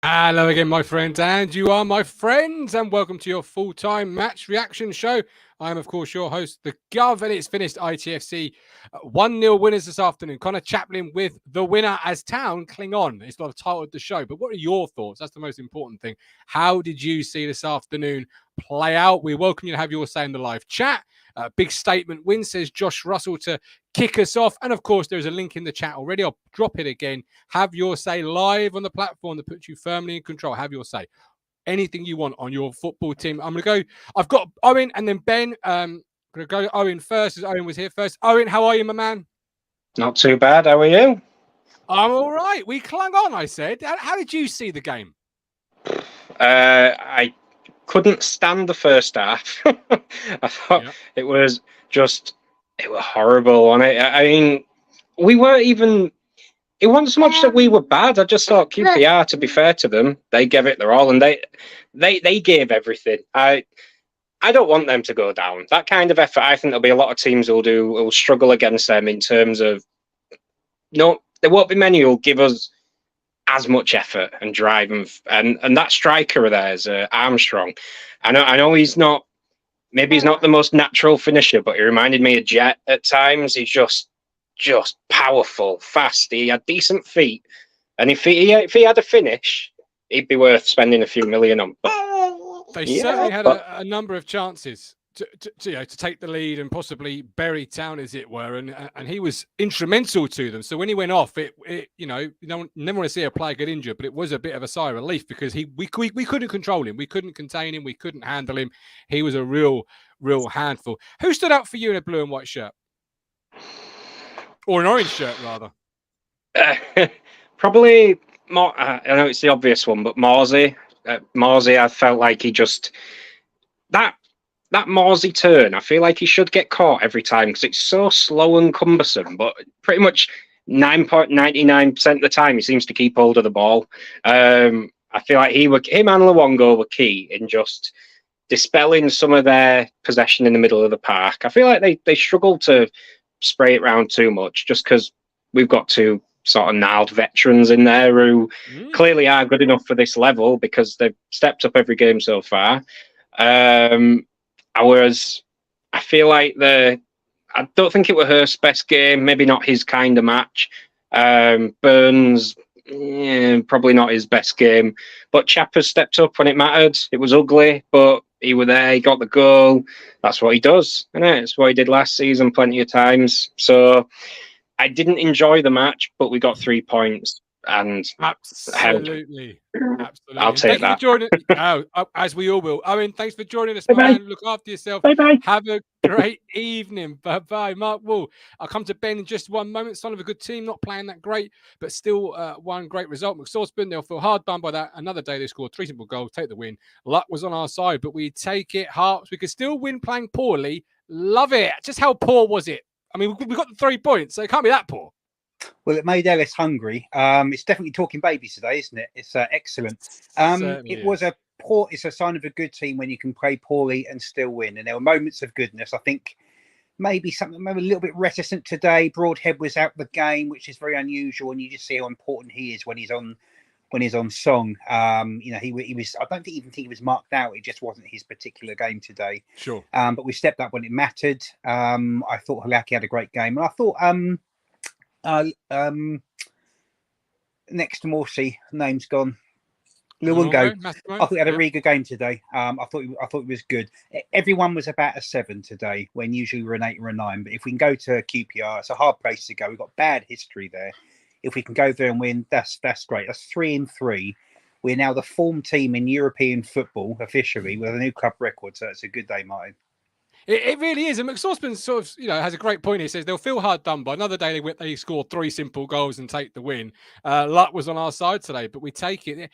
Hello again, my friends, and you are my friends, and welcome to your full-time match reaction show. I am, of course, your host, the Gov, and it's finished ITFC 1-0 winners this afternoon. Connor Chaplin with the winner as Town cling on. It's not the title of the show, but what are your thoughts? That's the most important thing. How did you see this afternoon play out? We welcome you to have your say in the live chat. Big statement win, says Josh Russell to kick us off. And of course, there's a link in the chat already. I'll drop it again. Have your say live on the platform that puts you firmly in control. Have your say. Anything you want on your football team. I'm going to go. I've got Owen and then Ben. I'm going to go Owen first, as Owen was here first. Owen, how are you, my man? Not too bad. How are you? I'm all right. We clung on, I said. How did you see the game? I couldn't stand the first half. I thought it was horrible on it. I mean, we weren't even. It wasn't so much that we were bad. I just thought QPR, to be fair to them, they gave it their all, and they gave everything. I don't want them to go down. That kind of effort, I think there'll be a lot of teams who'll struggle against them in terms of. No, there won't be many who'll give us as much effort and drive, and that striker of theirs, Armstrong. I know he's not. Maybe he's not the most natural finisher, but he reminded me of Jet at times. He's just powerful, fast. He had decent feet, and if he had a finish, he'd be worth spending a few million on. They certainly had a number of chances to take the lead and possibly bury Town, as it were, and he was instrumental to them. So when he went off, it you never want to see a player get injured, but it was a bit of a sigh of relief because we couldn't control him, we couldn't contain him, we couldn't handle him. He was a real handful. Who stood out for you in a blue and white shirt, or an orange shirt rather? Probably more. I know it's the obvious one, but Morsey. I felt like he just that Morsey turn, I feel like he should get caught every time because it's so slow and cumbersome, but pretty much 9.99% of the time he seems to keep hold of the ball. I feel like him and Luongo were key in just dispelling some of their possession in the middle of the park. I feel like they struggle to spray it round too much just because we've got two sort of gnarled veterans in there who clearly are good enough for this level because they've stepped up every game so far. Whereas I feel like I don't think it was Hurst's best game, maybe not his kind of match. Burns, probably not his best game. But Chappers stepped up when it mattered. It was ugly, but he was there, he got the goal. That's what he does, isn't it? It's what he did last season plenty of times. So I didn't enjoy the match, but we got 3 points. And absolutely. I'll take that. For joining, as we all will. Owen, thanks for joining us, man. Look after yourself. Bye. Have a great evening. Bye. Mark Wool. I'll come to Ben in just one moment. Son of a good team, not playing that great, but still one great result. McSauceburn, they'll feel hard done by that. Another day they scored 3 simple goals, take the win. Luck was on our side, but we take it. Hearts, we could still win playing poorly. Love it. Just how poor was it? I mean, we got the 3 points, so it can't be that poor. Well, it made Ellis hungry. It's definitely talking babies today, isn't it? It's excellent. It's a sign of a good team when you can play poorly and still win. And there were moments of goodness. I think maybe a little bit reticent today. Broadhead was out the game, which is very unusual, and you just see how important he is when he's on song. He was. I don't even think he was marked out. It just wasn't his particular game today. Sure. But we stepped up when it mattered. I thought Halaki had a great game, and I thought next to Morsey, name's gone. Luongo. I thought he had a really good game today. I thought it was good. Everyone was about a 7 today, when usually we're an 8 or a 9. But if we can go to QPR, it's a hard place to go. We've got bad history there. If we can go there and win, that's great. That's 3-3. We're now the form team in European football officially with a new club record. So it's a good day, Martin. It really is. And McSauceburn sort of, has a great point. He says they'll feel hard done by. Another day they score 3 simple goals and take the win. Luck was on our side today, but we take it.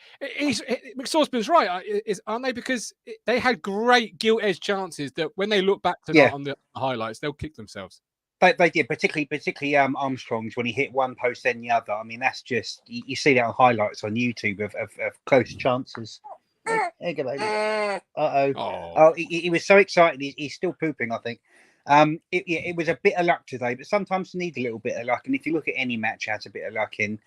McSauceburn's right, aren't they? Because they had great gilt-edged chances that when they look back tonight on the highlights, they'll kick themselves. They did, particularly Armstrong's when he hit one post then the other. I mean, that's just you see that on highlights on YouTube of close chances. There you go, baby. Oh, he was so excited. He's still pooping, I think. It was a bit of luck today, but sometimes you need a little bit of luck. And if you look at any match, it has a bit of luck in.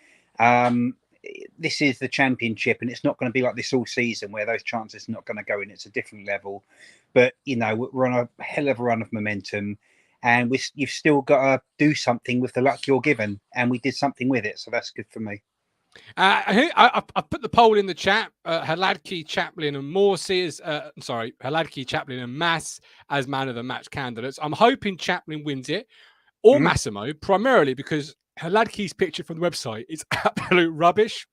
this is the Championship, and it's not going to be like this all season where those chances are not going to go in. It's a different level. But, you know, we're on a hell of a run of momentum, and you've still got to do something with the luck you're given, and we did something with it, so that's good for me. I put the poll in the chat. Hladky, Chaplin, and Morsey as Hladky, Chaplin, and Mass as man of the match candidates. I'm hoping Chaplin wins it, or Massimo, primarily because Hladky's picture from the website is absolute rubbish.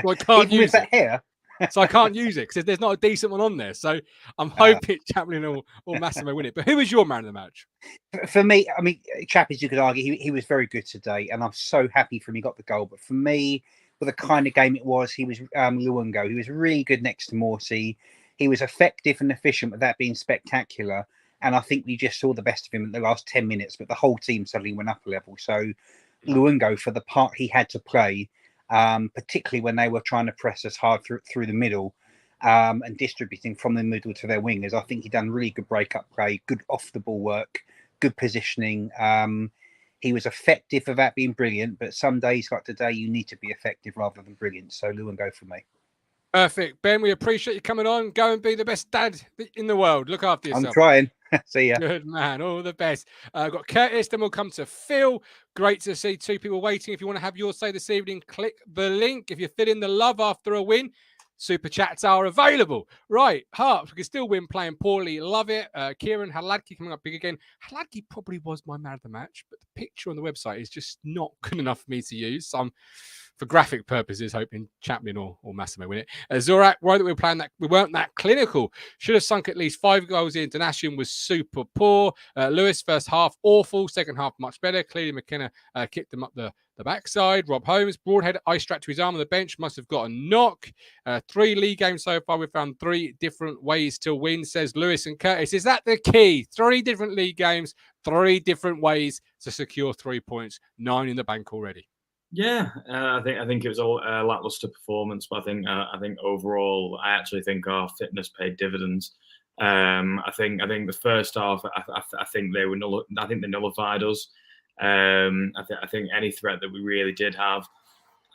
So I can't use that hair. So I can't use it because there's not a decent one on there. So I'm hoping Chaplin or Massimo win it. But who is your man of the match? For me, I mean, Chappie's, you could argue, he was very good today, and I'm so happy for him he got the goal. But for me, with the kind of game it was, he was Luongo. He was really good next to Morsey. He was effective and efficient without being spectacular. And I think we just saw the best of him in the last 10 minutes, but the whole team suddenly went up a level. So Luongo, for the part he had to play, particularly when they were trying to press us hard through the middle and distributing from the middle to their wingers, I think he done really good break-up play, good off-the-ball work, good positioning. He was effective without being brilliant, but some days like today, you need to be effective rather than brilliant. So Luongo for me. Perfect. Ben, we appreciate you coming on. Go and be the best dad in the world. Look after yourself. I'm trying. See ya. Good man. All the best. I've got Curtis, then we'll come to Phil. Great to see two people waiting. If you want to have your say this evening, click the link. If you're feeling the love after a win, super chats are available. Right, Harps, we can still win playing poorly. Love it. Kieran Hladky coming up big again. Hladky probably was my man of the match, but the picture on the website is just not good enough for me to use. So I'm, for graphic purposes, hoping Chaplin or Massimo win it. Zorak, right that we weren't that clinical. Should have sunk at least 5 goals in. Donation was super poor. Lewis, first half, awful. Second half, much better. Clearly, McKenna kicked them up the backside. Rob Holmes, broadhead, ice strapped to his arm on the bench, must have got a knock. 3 league games so far. We've found 3 different ways to win, says Lewis and Curtis. Is that the key? 3 different league games, 3 different ways to secure 3 points, 9 in the bank already. Yeah, I think it was a lackluster performance, but I think overall, I actually think our fitness paid dividends. I think the first half, I think they nullified us. I think any threat that we really did have,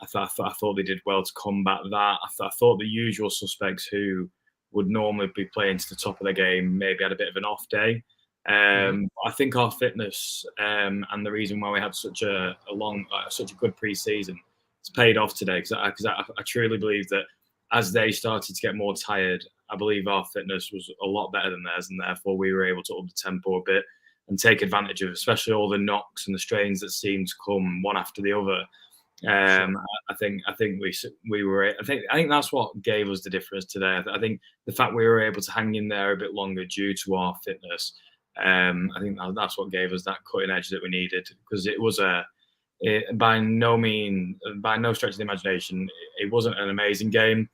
I thought they did well to combat that. I thought the usual suspects who would normally be playing to the top of the game maybe had a bit of an off day. I think our fitness and the reason why we had such a good pre-season, it's paid off today because I truly believe that as they started to get more tired, I believe our fitness was a lot better than theirs, and therefore we were able to up the tempo a bit and take advantage of especially all the knocks and the strains that seemed to come one after the other. I think that's what gave us the difference today. I think the fact we were able to hang in there a bit longer due to our fitness. I think that's what gave us that cutting edge that we needed, because it was by no stretch of the imagination, it wasn't an amazing game.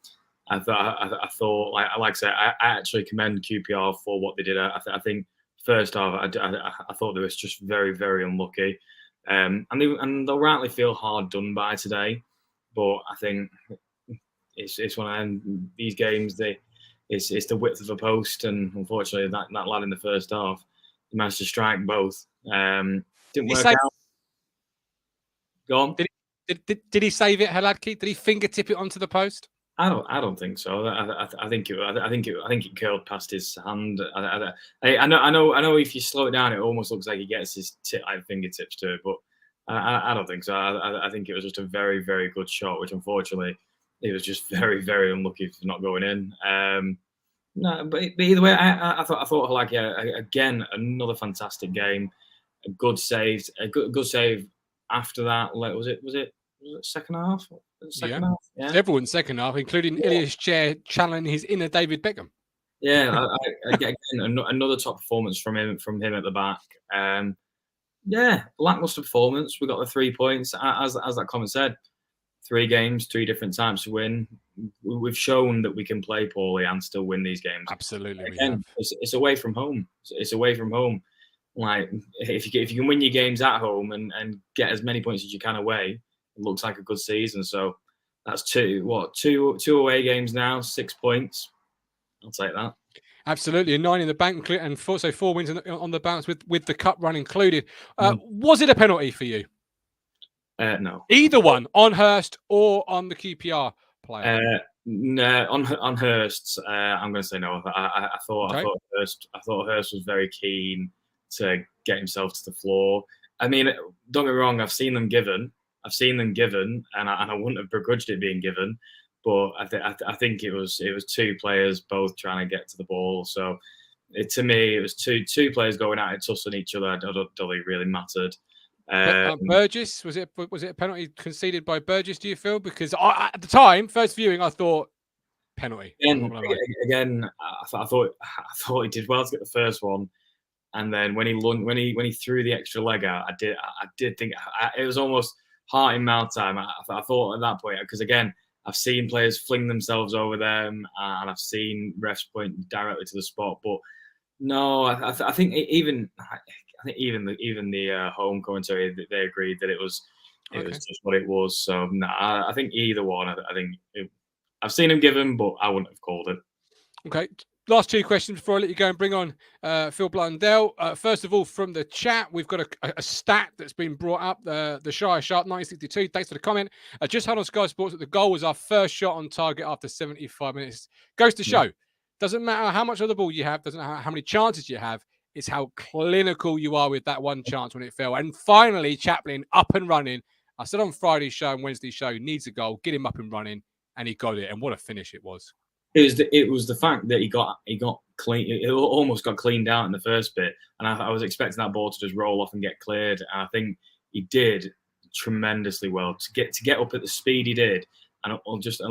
I thought, like I said, I actually commend QPR for what they did. I think first half, I thought they was just very, very unlucky, and they'll rightly feel hard done by today. But I think it's one of these games. It's the width of a post, and unfortunately, that lad in the first half, he managed to strike both. Didn't work out. Go on. Did he save it, Hladky? Did he fingertip it onto the post? I don't think so. I think it curled past his hand. I know. If you slow it down, it almost looks like he gets his fingertips to it, but I don't think so. I think it was just a very, very good shot, which unfortunately it was just very, very unlucky for not going in. No, but either way, I thought Hladky again, another fantastic game, a good save after that. Was it second half? Second half? Yeah. Everyone's second half, including Ilias Chair channeling his inner David Beckham. Yeah, again, another top performance from him at the back. Lackluster performance. We got the 3 points, as that comment said. 3 games, 3 different times to win. We've shown that we can play poorly and still win these games. Absolutely. Again, it's away from home. It's away from home. Like if you can win your games at home and get as many points as you can away, it looks like a good season. So that's two away games now, 6 points. I'll take that. Absolutely, 9 in the bank and 4 wins on the bounce with the cup run included. Was it a penalty for you? No. Either one, on Hurst or on the QPR player. No, on Hurst, I'm going to say no. I thought Hurst was very keen to get himself to the floor. I mean, don't get me wrong. I've seen them given, and I wouldn't have begrudged it being given. But I think it was two players both trying to get to the ball. So to me, it was two players going at it, tussling each other. I don't think it really mattered. Burgess, was it a penalty conceded by Burgess, do you feel? Because at the time, first viewing, I thought penalty. Again, I thought he did well to get the first one, and then when he threw the extra leg out, I did think it was almost heart in mouth time. I thought at that point, because again, I've seen players fling themselves over them, and I've seen refs point directly to the spot. But no, I think even the home commentary, they agreed that it was just what it was. So no, I think either one. I've seen him given, but I wouldn't have called it. Okay. Last two questions before I let you go and bring on Phil Blundell. First of all, from the chat, we've got a stat that's been brought up. The Shire Sharp 1962. Thanks for the comment. Just heard on Sky Sports that the goal was our first shot on target after 75 minutes. Goes to show, doesn't matter how much of the ball you have, doesn't matter how many chances you have. It's how clinical you are with that one chance when it fell. And finally, Chaplin up and running. I said on Friday's show and Wednesday's show, needs a goal, get him up and running, and he got it. And what a finish it was. It was the fact that he got clean. It almost got cleaned out in the first bit, and I was expecting that ball to just roll off and get cleared. And I think he did tremendously well to get up at the speed he did, and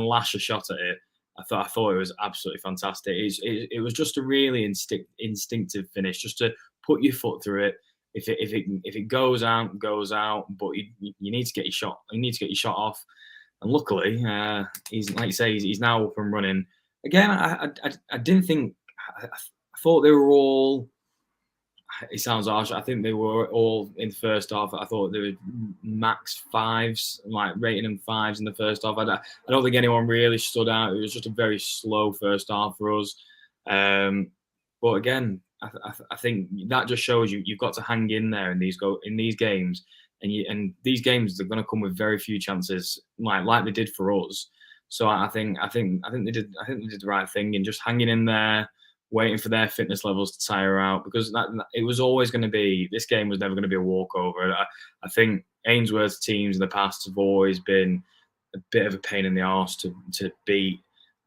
lash a shot at it. I thought it was absolutely fantastic. It was just a really instinctive finish, just to put your foot through it. If it goes out, goes out. But you need to get your shot. You need to get your shot off. And luckily, he's like you say, he's now up and running. Again, I didn't think. I thought they were all. It sounds harsh. I think they were all in the first half. I thought they were max fives, like rating them fives in the first half. I don't think anyone really stood out. It was just a very slow first half for us. But again, I think that just shows you've got to hang in there in these games, and these games they're going to come with very few chances, like they did for us. So I think they did the right thing in just hanging in there, waiting for their fitness levels to tire out, because it was always going to be, this game was never going to be a walkover. I think Ainsworth's teams in the past have always been a bit of a pain in the arse to beat.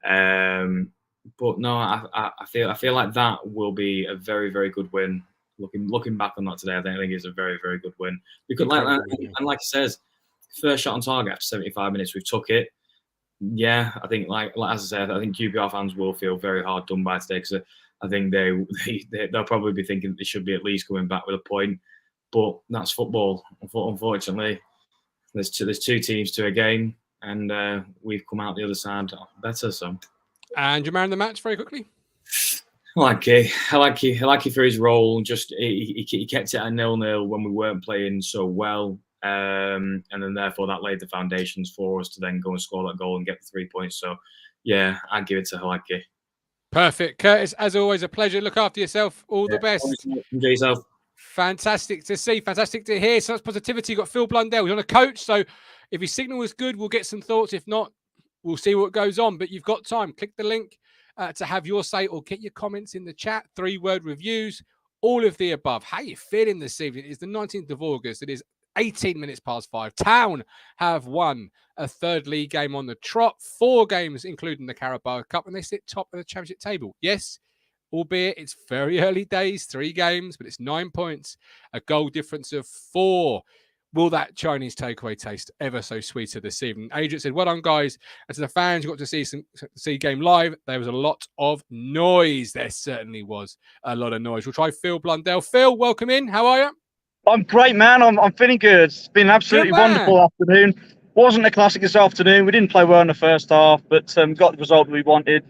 But no, I feel like that will be a very, very good win. Looking back on that today, I think it's a very, very good win. Because like it says, first shot on target after 75 minutes, we've took it. Yeah, I think like as I said, I think QPR fans will feel very hard done by today, because I think they'll probably be thinking they should be at least coming back with a point. But that's football. Unfortunately, there's two teams to a game, and we've come out the other side better. So, and your man of the match, very quickly. I like it for his role. Just he kept it at 0-0 when we weren't playing so well. And then therefore that laid the foundations for us to then go and score that goal and get the 3 points. So yeah, I'd give it to Halaki. Perfect. Curtis, as always, a pleasure. Look after yourself. All the best. Enjoy yourself. Fantastic to see. Fantastic to hear. So much positivity. You've got Phil Blundell. He's on a coach. So if his signal is good, we'll get some thoughts. If not, we'll see what goes on. But you've got time. Click the link to have your say, or get your comments in the chat. 3-word reviews. All of the above. How you feeling this evening? It's the 19th of August. It is 18 minutes past 5. Town have won a third league game on the trot, 4 games, including the Carabao Cup, and they sit top of the championship table. Yes, albeit it's very early days, 3 games, but it's 9 points, a goal difference of 4. Will that Chinese takeaway taste ever so sweeter this evening? Adrian said, well done, guys. And to the fans, you got to see game live. There was a lot of noise. There certainly was a lot of noise. We'll try Phil Blundell. Phil, welcome in. How are you? I'm great, man. I'm feeling good. It's been an absolutely wonderful afternoon. Wasn't a classic this afternoon. We didn't play well in the first half, but got the result we wanted.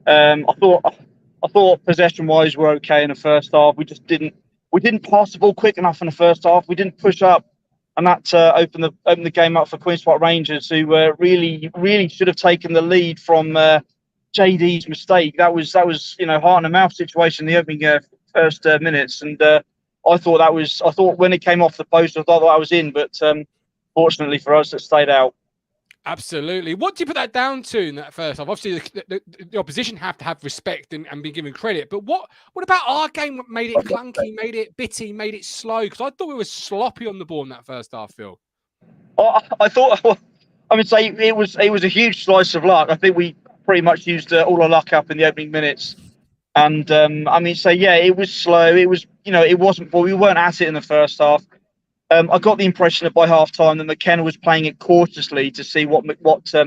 I thought possession-wise we're okay in the first half. We didn't pass the ball quick enough in the first half. We didn't push up, and that opened the game up for Queen's Park Rangers, who really should have taken the lead from JD's mistake. That was heart and a mouth situation in the opening first minutes, and I thought when it came off the post, I thought that I was in, but fortunately for us, that stayed out. Absolutely. What do you put that down to in that first half? Obviously, the opposition have to have respect and be given credit. But what about our game that made it clunky, made it bitty, made it slow? Because I thought we were sloppy on the ball in that first half, Phil. I thought, I would say it was a huge slice of luck. I think we pretty much used all our luck up in the opening minutes. And it was slow. It was, it wasn't. Well, we weren't at it in the first half. I got the impression that by half time that McKenna was playing it cautiously to see what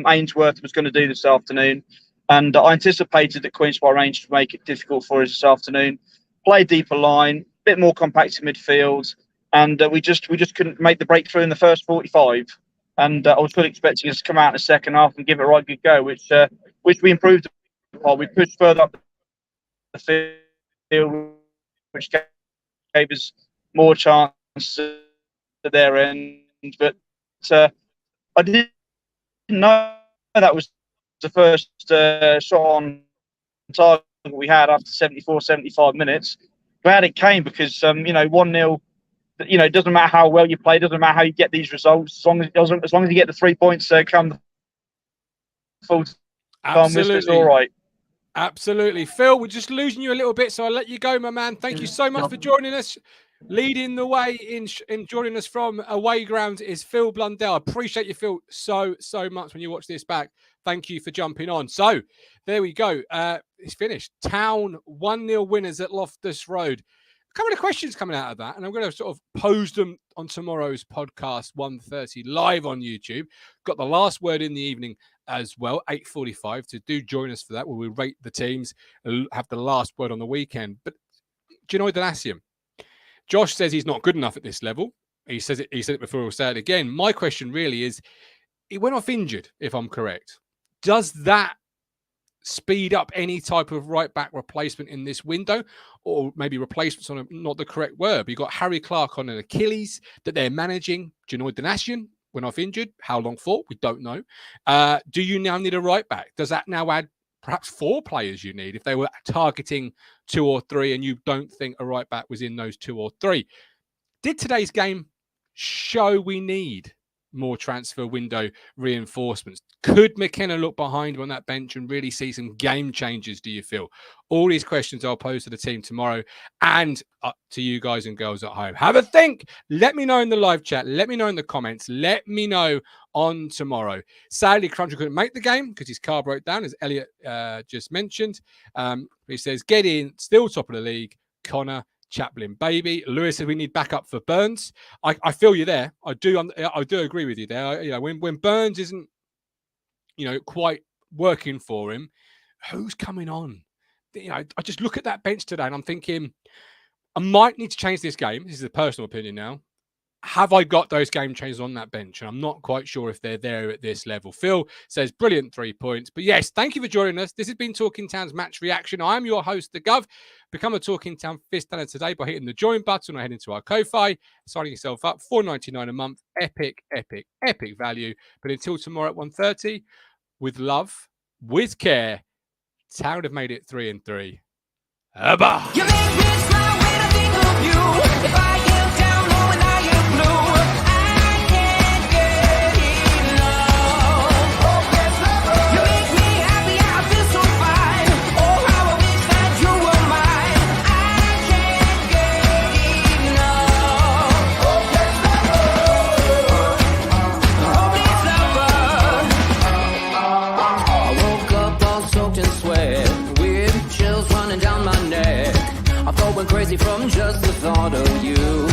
Ainsworth was going to do this afternoon. And I anticipated that Queen's Park Rangers would make it difficult for us this afternoon. Play a deeper line, a bit more compact in midfield, and we just couldn't make the breakthrough in the first 45. And I was fully expecting us to come out in the second half and give it a right good go, which we improved upon. We pushed further up the field, which gave us more chance at their end. But I didn't know that was the first shot on target we had after 74, 75 minutes. Glad it came because, 1-0, it doesn't matter how well you play, doesn't matter how you get these results, as long as you get the 3 points come the full time whistle, it's all right. Absolutely. Phil, we're just losing you a little bit, so I'll let you go, my man. Thank you so much for joining us. Leading the way in joining us from away grounds is Phil Blundell. I appreciate you, Phil, so much when you watch this back. Thank you for jumping on. So there we go. It's finished. Town 1-0 winners at Loftus Road. A couple of questions coming out of that, and I'm going to sort of pose them on tomorrow's podcast, 1:30 live on YouTube. Got the last word in the evening as well, 8:45. So do join us for that, where we rate the teams and have the last word on the weekend. But do you know Donasium? Josh says he's not good enough at this level. He said it before, he'll say it again. My question really is, he went off injured, if I'm correct. Does that speed up any type of right-back replacement in this window? Or maybe replacement's not the correct word. But you've got Harry Clark on an Achilles that they're managing. Janoy Donasian went off injured. How long for? We don't know. Do you now need a right-back? Does that now add perhaps 4 players you need if they were targeting 2 or 3 and you don't think a right back was in those 2 or 3? Did today's game show we need more transfer window reinforcements? Could McKenna look behind him on that bench and really see some game changers, do you feel? All these questions I'll pose to the team tomorrow and to you guys and girls at home. Have a think. Let me know in the live chat. Let me know in the comments. Let me know on tomorrow. Sadly, Cruncher couldn't make the game because his car broke down, as Elliot just mentioned. He says, get in, still top of the league. Connor, Chaplin, baby. Lewis said we need backup for Burns. I feel you there. I do agree with you there. When Burns isn't, quite working for him, who's coming on? I just look at that bench today and I'm thinking, I might need to change this game. This is a personal opinion now. Have I got those game changers on that bench? And I'm not quite sure if they're there at this level. Phil says, brilliant 3 points. But yes, thank you for joining us. This has been Talking Town's Match Reaction. I am your host, The Gov. Become a Talking Town Fist Tanner today by hitting the join button or heading to our Kofi, signing yourself up, $4.99 a month. Epic, epic, epic value. But until tomorrow at 1:30, with love, with care, Town have made it 3-3. Abba! You make me smile when I think of you. If I get down low and I am blue, I can't get enough. You make me happy, I feel so fine. Oh, how I wish that you were mine. I can't get enough. Hopeless lover. I woke up all soaked in sweat, weird chills running down my neck. I thought went crazy from just the thought of you.